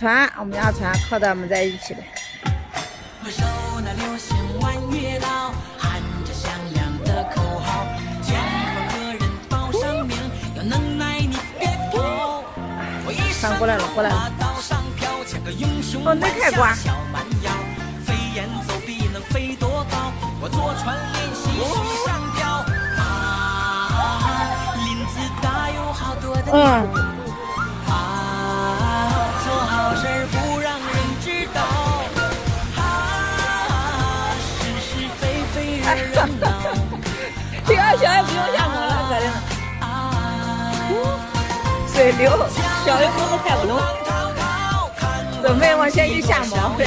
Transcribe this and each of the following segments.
船，我们家船靠在我们在一起的。回首那流星弯月老，喊着响亮的口号，见过个人报上名，有能耐你别跑。我一上过来了，过来了。道上飘，像个英雄哦，那开挂。小蛮腰，飞檐走壁能飞多高？我坐船练习水上漂。林子大有好多的鸟。做好事不让人知道。是是非非惹人恼。这个小也不用下猛了，可怜了。水流，小鱼根本开不动。准备往前一下猛。谁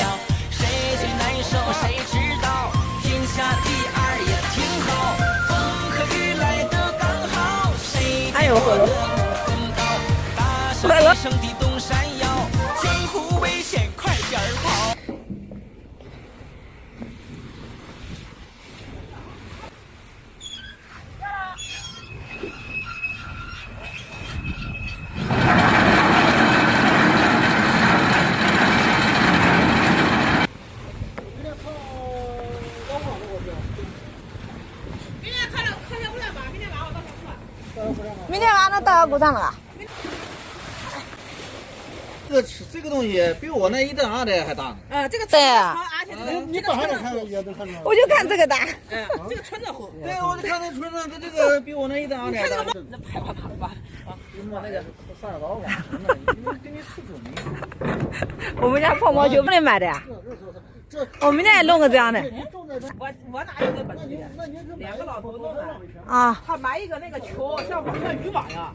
最难受谁知道？天下第二也挺好。风和雨来得刚好。谁哎呦，喝了。大声一声地动山摇，江湖危险，快点跑！明天晚上到鼓场了。这个东西比我那1吨2的还大呢。这个对啊，你到哪看也能看到。我就看这个大。这个船子厚。对，我就看那船上，它这个比我那1吨2的还大。那拍吧拍吧啊！就摸那个上刀吧，给你出我们家泡毛球不能买的呀。我明天也弄个这样的。我哪有这本事？2个老头弄的。啊。他买一个那个球，像渔网呀。